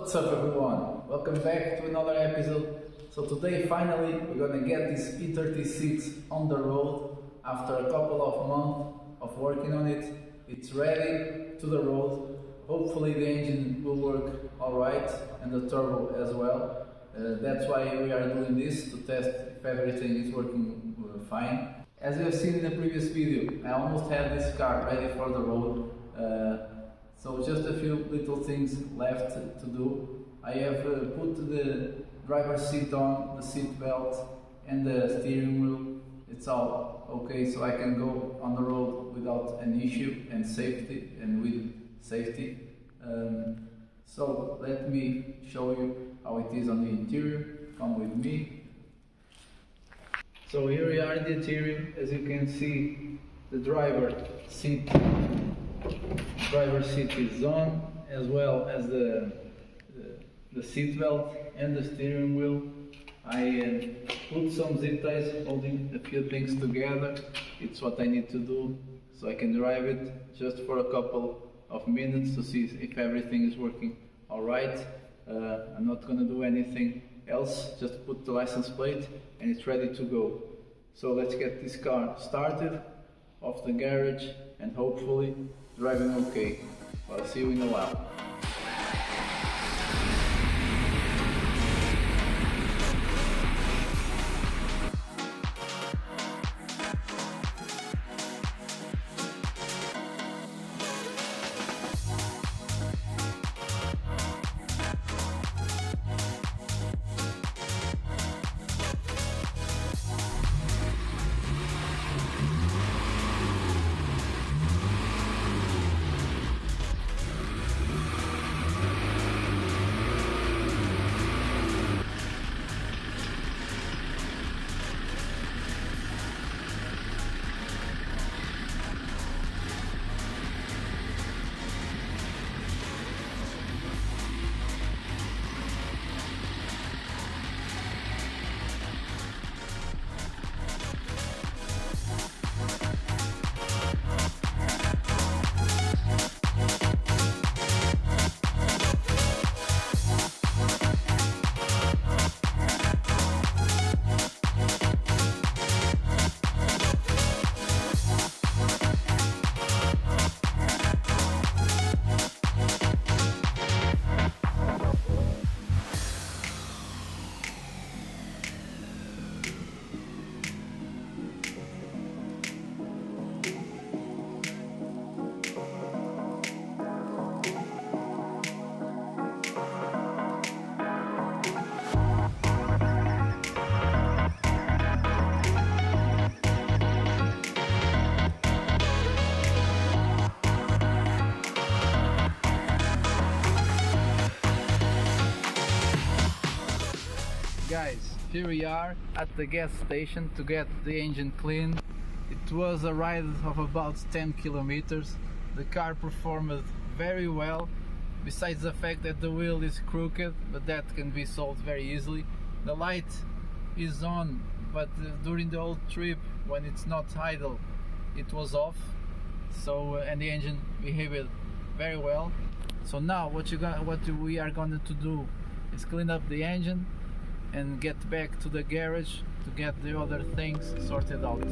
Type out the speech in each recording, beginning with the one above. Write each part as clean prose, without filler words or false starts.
What's up everyone? Welcome back to another episode. So today finally we're gonna get this E36 on the road after a couple of months of working on it. It's ready to the road. Hopefully the engine will work alright and the turbo as well. That's why we are doing this, to test if everything is working fine. As you have seen in the previous video, I almost had this car ready for the road. So just a few little things left to do. I have put the driver's seat on, the seat belt and the steering wheel. It's all okay, so I can go on the road without an issue and safety and with safety. So let me show you how it is on the interior. Come with me. So here we are in the interior. As you can see, the driver's seat is on, as well as the seat belt and the steering wheel. I put some zip ties holding a few things together. It's what I need to do so I can drive it just for a couple of minutes to see if everything is working alright. I'm not gonna do anything else, just put the license plate and it's ready to go. So let's get this car started off the garage and hopefully driving okay. I'll see you in a while. Guys, here we are at the gas station to get the engine cleaned. It was a ride of about 10 kilometers. The car performed very well, besides the fact that the wheel is crooked, but that can be solved very easily. The light is on, but during the whole trip, when it's not idle, it was off. So and the engine behaved very well. So now what we are going to do is clean up the engine and get back to the garage to get the other things sorted out.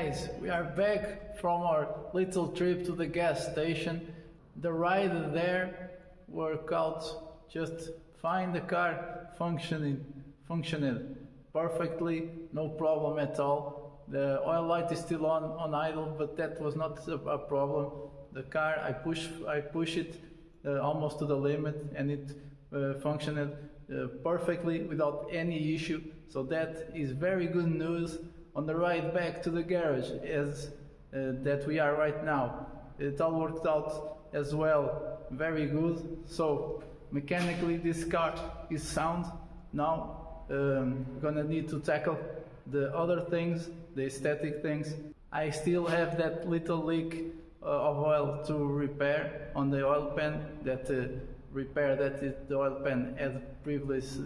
Guys, we are back from our little trip to the gas station. The ride there worked out just fine. The car functioned perfectly, no problem at all. The oil light is still on idle, but that was not a problem. The car, I push it almost to the limit, and it functioned perfectly without any issue. So that is very good news on the ride back to the garage as that we are right now. It all worked out as well, very good. So mechanically this car is sound. Now gonna need to tackle the other things, the aesthetic things. I still have that little leak of oil to repair on the oil pan, that repair that the oil pan had previous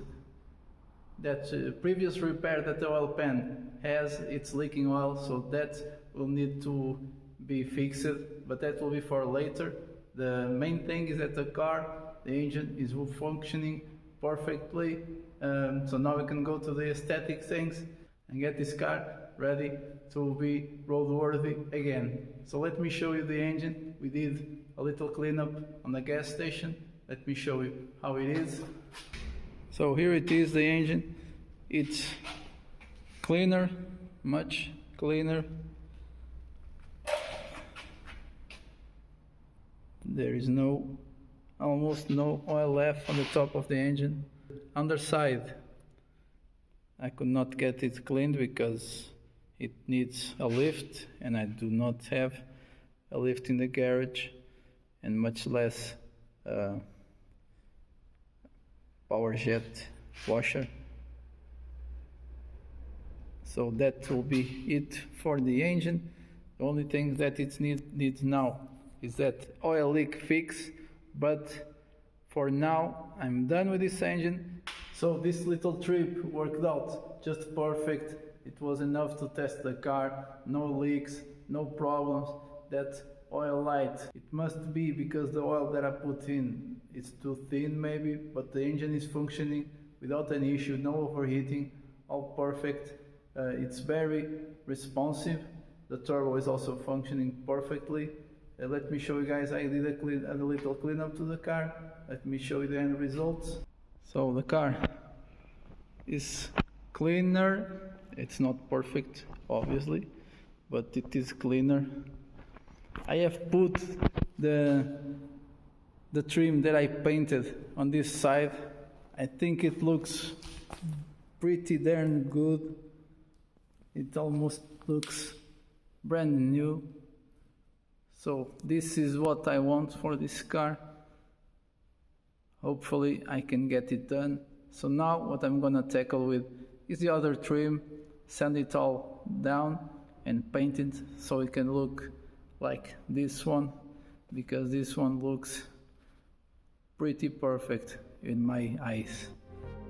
repair that the oil pan has. It's leaking oil, so that will need to be fixed, but that will be for later. The main thing is that the engine is functioning perfectly. So now we can go to the aesthetic things and get this car ready to be roadworthy again. So let me show you the engine. We did a little cleanup on the gas station. Let me show you how it is. So here it is, the engine. It's cleaner, much cleaner. There is almost no oil left on the top of the engine. Underside, I could not get it cleaned because it needs a lift, and I do not have a lift in the garage, and much less power jet washer. So that will be it for the engine. The only thing that it needs now is that oil leak fix, but for now I'm done with this engine. So this little trip worked out just perfect. It was enough to test the car, no leaks, no problems. That oil light, it must be because the oil that I put in is too thin maybe, but the engine is functioning without any issue, no overheating, all perfect. It's very responsive. The turbo is also functioning perfectly. Let me show you guys, I did a little cleanup to the car. Let me show you the end results. So the car is cleaner. It's not perfect, obviously, but it is cleaner. I have put the trim that I painted on this side. I think it looks pretty darn good. It almost looks brand new. So this is what I want for this car. Hopefully I can get it done. So now what I'm gonna tackle with is the other trim, sand it all down and paint it so it can look like this one, because this one looks pretty perfect in my eyes.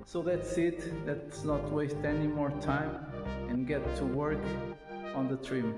So that's it. Let's not waste any more time and get to work on the trim.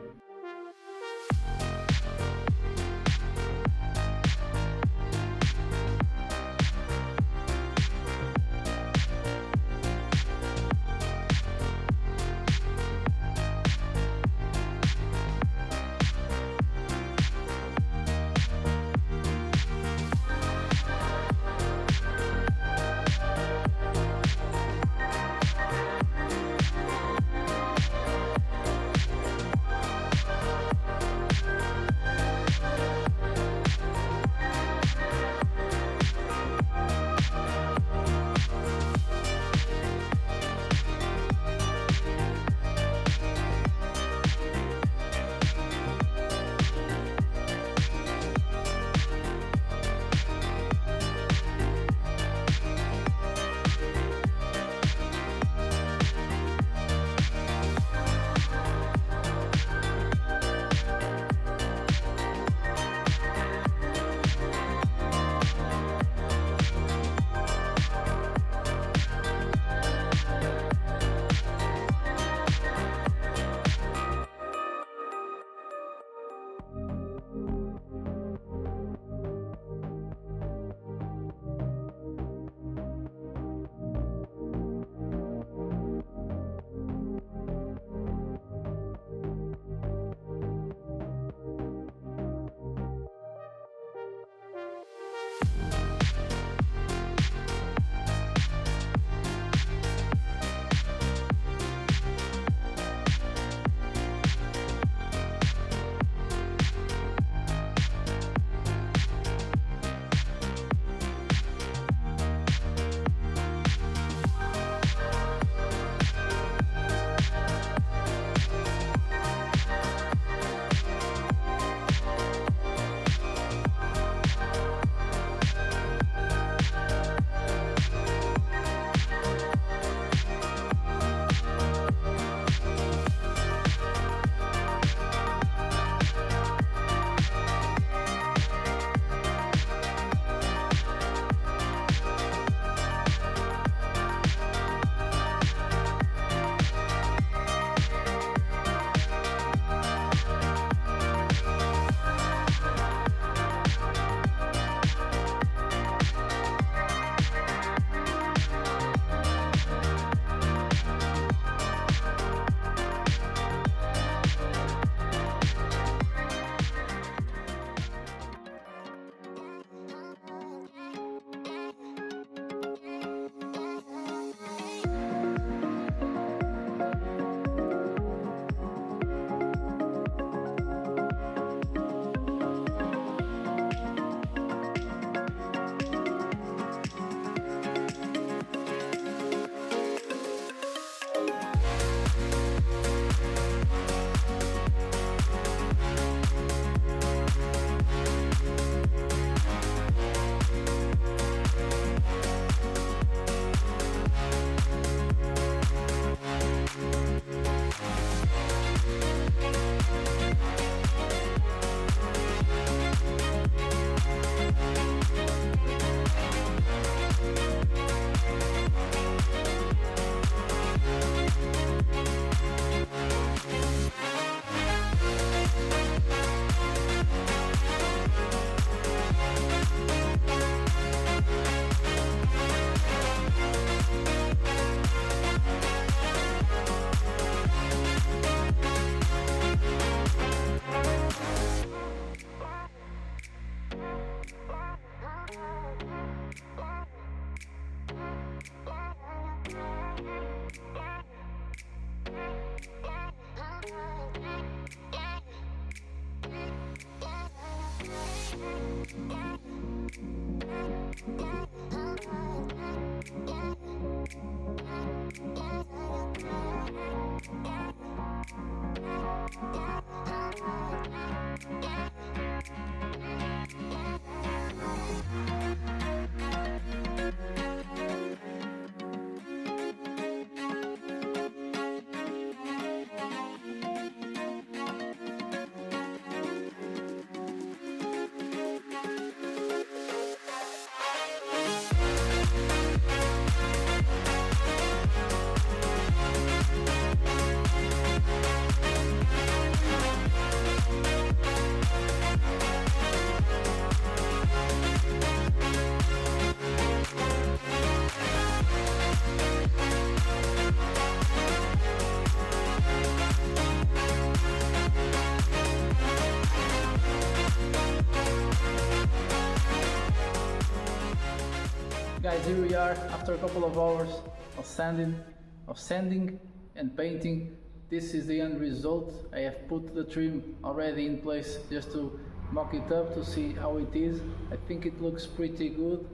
Guys, here we are after a couple of hours of sanding and painting. This is the end result. I have put the trim already in place just to mock it up to see how it is. I think it looks pretty good.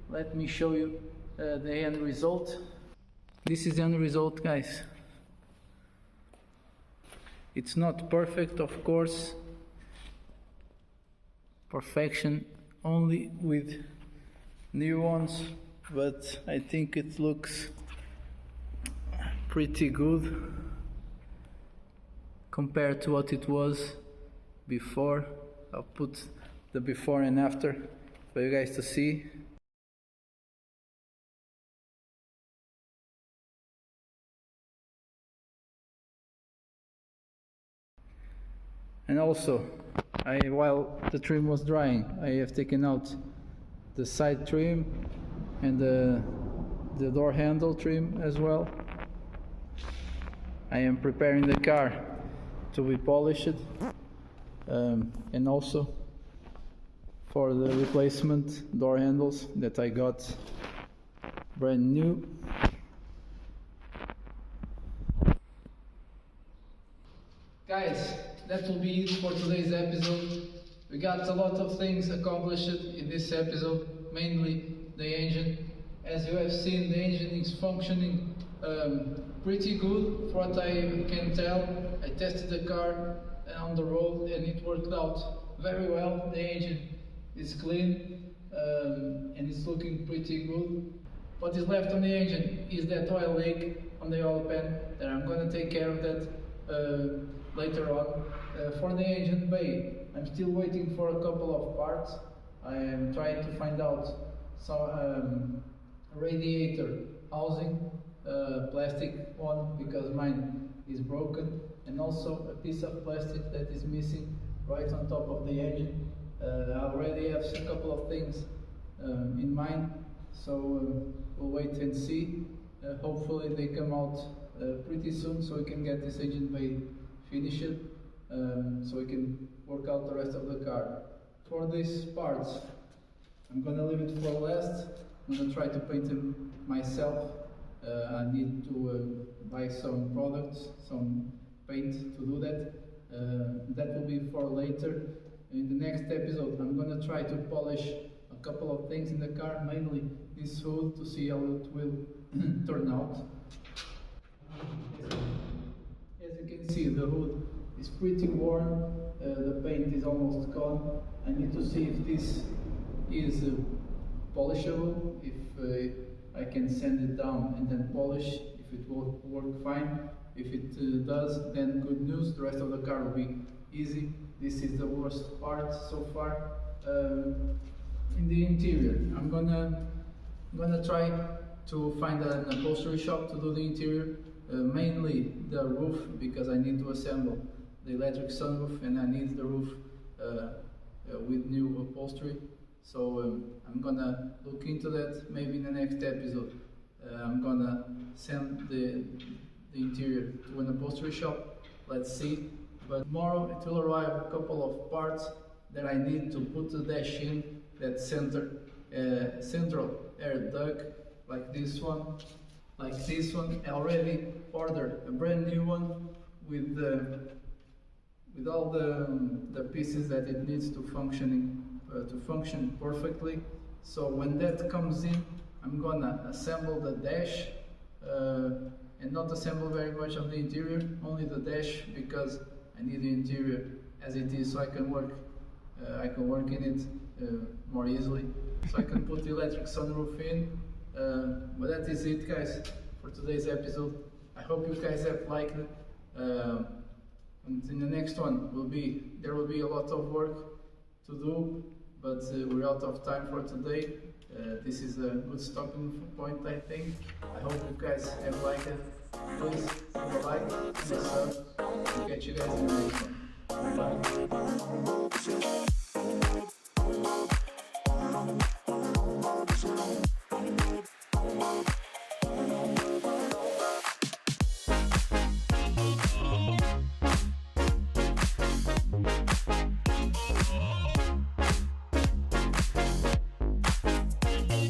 Let me show you the end result. This is the end result, guys. It's not perfect, of course. Perfection only with new ones, but I think it looks pretty good compared to what it was before. I'll put the before and after for you guys to see. And also, while the trim was drying, I have taken out the side trim and the door handle trim as well. I am preparing the car to be polished, and also for the replacement door handles that I got brand new. Guys, that will be it for today's episode. We got a lot of things accomplished in this episode, mainly the engine. As you have seen, the engine is functioning pretty good for what I can tell. I tested the car on the road and it worked out very well. The engine is clean and it's looking pretty good. What is left on the engine is that oil leak on the oil pan, that I'm going to take care of that later on. For the engine bay, I'm still waiting for a couple of parts. I am trying to find out some radiator housing, plastic one, because mine is broken, and also a piece of plastic that is missing right on top of the engine. I already have a couple of things in mind, so we'll wait and see. Hopefully they come out pretty soon so we can get this engine bay finished, so we can work out the rest of the car. For these parts, I'm gonna leave it for last. I'm gonna try to paint them myself. I need to buy some products, some paint to do that. That will be for later. In the next episode, I'm gonna try to polish a couple of things in the car, mainly this hood, to see how it will turn out. As you can see, the hood is pretty worn, the paint is almost gone. I need to see if this is polishable, if I can sand it down and then polish, if it will work fine. If it does, then good news, the rest of the car will be easy. This is the worst part so far. In the interior, I'm gonna try to find an upholstery shop to do the interior, mainly the roof, because I need to assemble the electric sunroof and I need the roof with new upholstery. So I'm gonna look into that maybe in the next episode. I'm gonna send the interior to an upholstery shop, let's see. But tomorrow it will arrive a couple of parts that I need to put the dash in, that central air duct, like this one. I already ordered a brand new one with with all the pieces that it needs to function perfectly. So when that comes in, I'm gonna assemble the dash and not assemble very much of the interior, only the dash, because I need the interior as it is so I can work in it more easily, so I can put the electric sunroof in. But that is it, guys, for today's episode. I hope you guys have liked it. And in the next one there will be a lot of work to do, but we're out of time for today. This is a good stopping point, I think. I hope you guys have liked it. Please leave a like and a sub, and catch you guys in the next one.